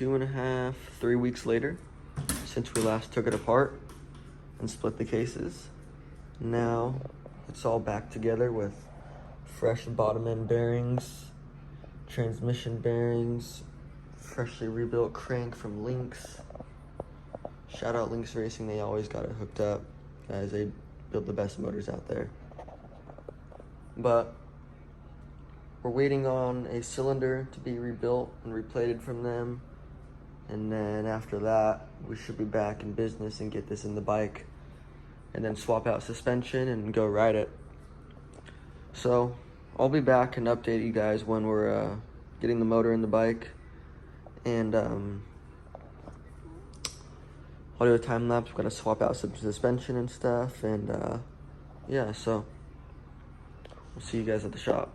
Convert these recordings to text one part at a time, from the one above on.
2.5, 3 weeks later since we last took it apart and split the cases. Now it's all back together with fresh bottom end bearings, transmission bearings, freshly rebuilt crank from Lynx. Shout out Lynx Racing, they always got it hooked up. Guys, they build the best motors out there. But we're waiting on a cylinder to be rebuilt and replated from them. And then after that, we should be back in business and get this in the bike. And then swap out suspension and go ride it. So I'll be back and update you guys when we're getting the motor in the bike. And I'll do a time lapse. We're gonna swap out some suspension and stuff. And yeah, so we'll see you guys at the shop.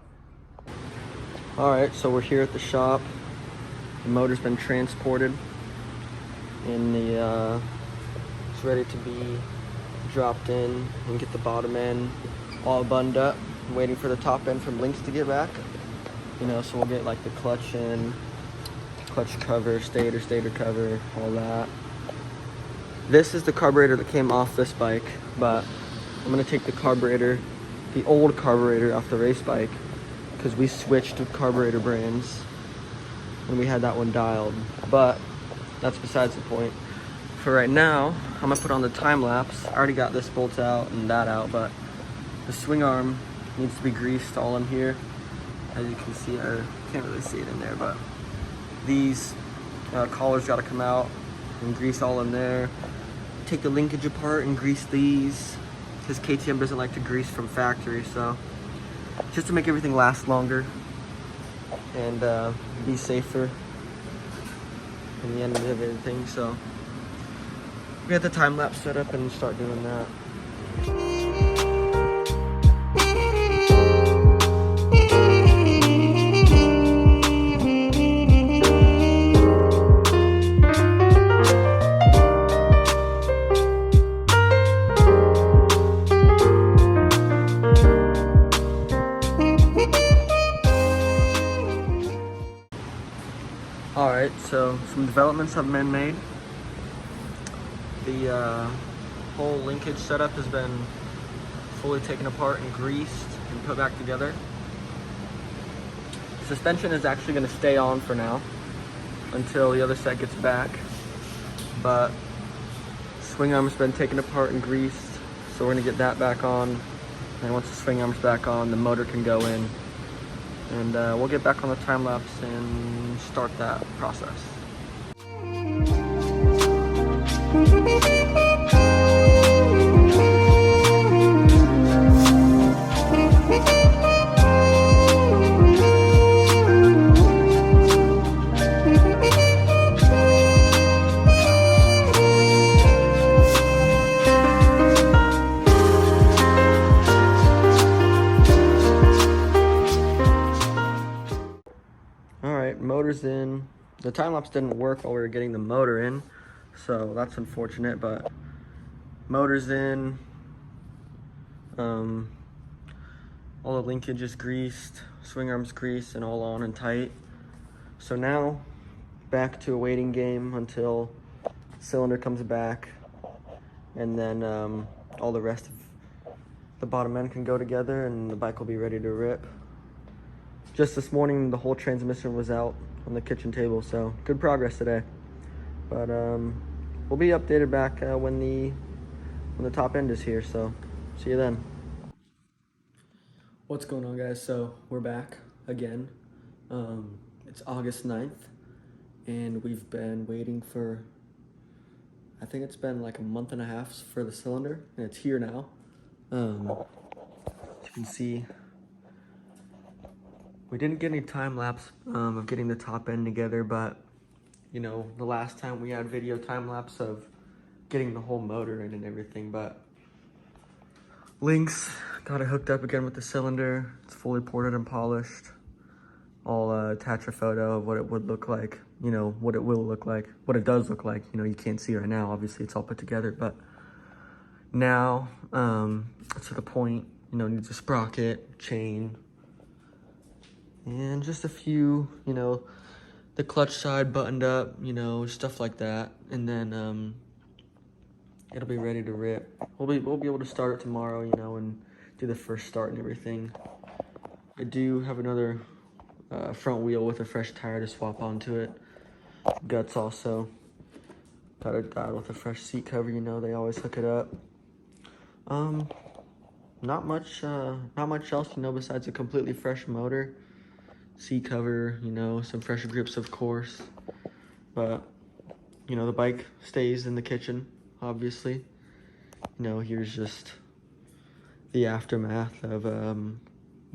All right, so we're here at the shop. The motor's been transported and it's ready to be dropped in and get the bottom end all bunned up. I'm waiting for the top end from Lynx to get back. You know, so we'll get like the clutch in, clutch cover, stator cover, all that. This is the carburetor that came off this bike, but I'm gonna take the carburetor, the old carburetor off the race bike, because we switched carburetor brands when we had that one dialed. But that's besides the point. For right now, I'm gonna put on the time lapse. I already got this bolt out and that out, but the swing arm needs to be greased all in here. As you can see, I can't really see it in there, but these collars gotta come out and grease all in there. Take the linkage apart and grease these, because KTM doesn't like to grease from factory, so just to make everything last longer and be safer in the end of everything. So we got the time lapse set up and start doing that. Alright, so some developments have been made. The whole linkage setup has been fully taken apart and greased and put back together. Suspension is actually going to stay on for now until the other set gets back, but swing arm's been taken apart and greased, so we're going to get that back on. And once the swing arm's back on, the motor can go in. And we'll get back on the time lapse and start that process. Motor's in. The time lapse didn't work while we were getting the motor in, so that's unfortunate, but motor's in. All the linkage is greased, swing arm's greased and all on and tight. So now back to a waiting game until cylinder comes back, and then all the rest of the bottom end can go together and the bike will be ready to rip. Just this morning, the whole transmission was out on the kitchen table, so good progress today. But we'll be updated back when the top end is here, so see you then. What's going on, guys? So we're back again. It's August 9th, and we've been waiting for, I think it's been like a month and a half for the cylinder, and it's here now. As you can see, we didn't get any time lapse of getting the top end together, but you know, the last time we had video time lapse of getting the whole motor in and everything. But Lynx got it hooked up again with the cylinder. It's fully ported and polished. I'll attach a photo of what it would look like, you know, what it will look like, what it does look like. You know, you can't see right now, obviously it's all put together, but now it's to the point, you know, needs a sprocket, chain, and just a few, you know, the clutch side buttoned up, you know, stuff like that. And then it'll be ready to rip. We'll be able to start it tomorrow, you know, and do the first start and everything. I do have another front wheel with a fresh tire to swap onto it. Guts also. Got it with a fresh seat cover, you know, they always hook it up. Not much else, you know, besides a completely fresh motor, seat cover, you know, some fresh grips, of course. But, you know, the bike stays in the kitchen, obviously. You know, here's just the aftermath of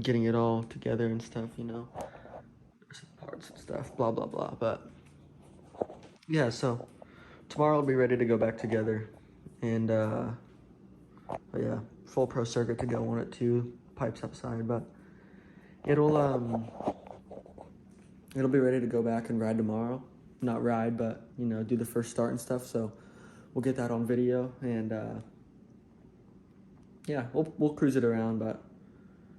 getting it all together and stuff, you know. Some parts and stuff, blah, blah, blah. But, yeah, so tomorrow I'll be ready to go back together. And, yeah, full pro circuit to go on it too, pipes outside, but it'll be ready to go back and ride tomorrow. Not ride, but, you know, do the first start and stuff, so we'll get that on video, and yeah, we'll cruise it around, but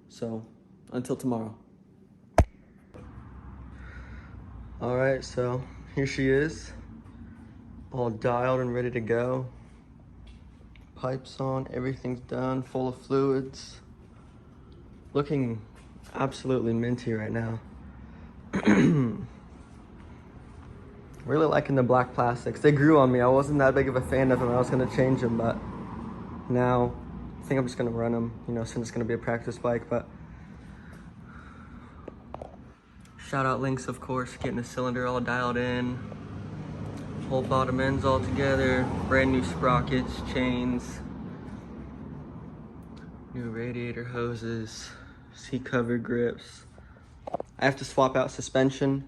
so until tomorrow. All right, so here she is, all dialed and ready to go. Pipes on, everything's done, full of fluids. Looking absolutely minty right now. Really liking the black plastics. They grew on me. I wasn't that big of a fan of them. I was gonna change them, but now I think I'm just gonna run them, you know, since it's gonna be a practice bike. But shout out Lynx, of course, getting the cylinder all dialed in. Whole bottom ends all together, brand new sprockets, chains, new radiator hoses, seat cover grips. I have to swap out suspension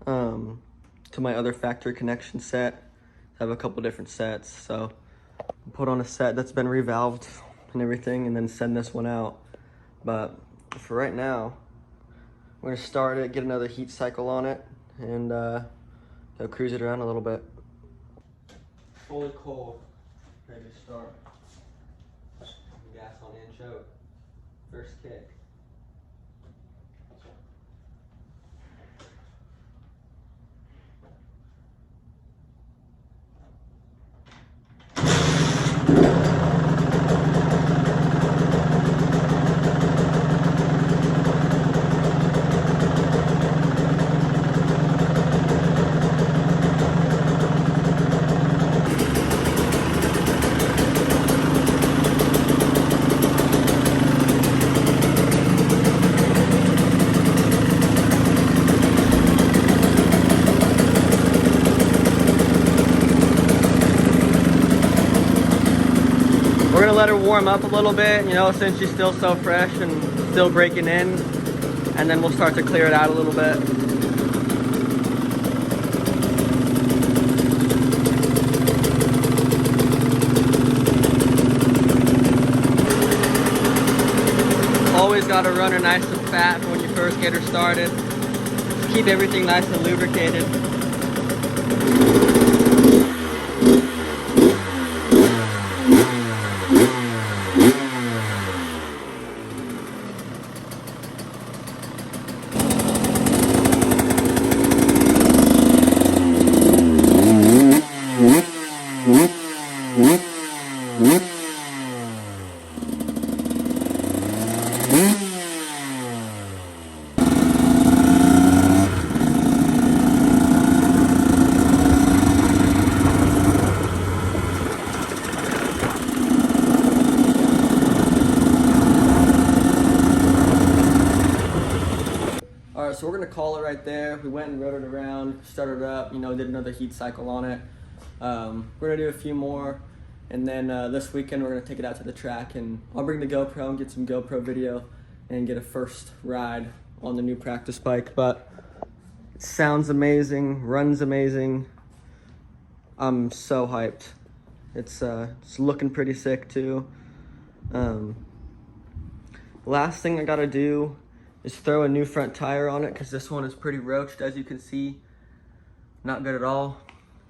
to my other factory connection set. I have a couple different sets, so I'll put on a set that's been revalved and everything, and then send this one out. But for right now, we're gonna start it, get another heat cycle on it, and go cruise it around a little bit. Fully cold, ready to start. Gas on and choke. First kick. We're gonna let her warm up a little bit, you know, since she's still so fresh and still breaking in, and then we'll start to clear it out a little bit. Always gotta run her nice and fat when you first get her started. Keep everything nice and lubricated. Alright, so we're gonna call it right there. We went and rode it around, started it up, you know, did another heat cycle on it. We're gonna do a few more, and then this weekend we're gonna take it out to the track, and I'll bring the GoPro and get some GoPro video and get a first ride on the new practice bike. But it sounds amazing, runs amazing. I'm so hyped. It's looking pretty sick too. Last thing I gotta do is throw a new front tire on it, because this one is pretty roached, as you can see. Not good at all,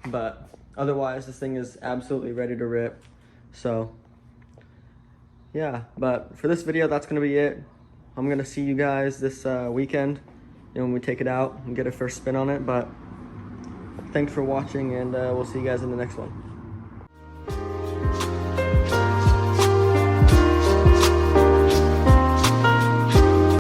but otherwise this thing is absolutely ready to rip. So yeah, but for this video, that's gonna be it. I'm gonna see you guys this weekend when we take it out and get a first spin on it. But thanks for watching, and we'll see you guys in the next one.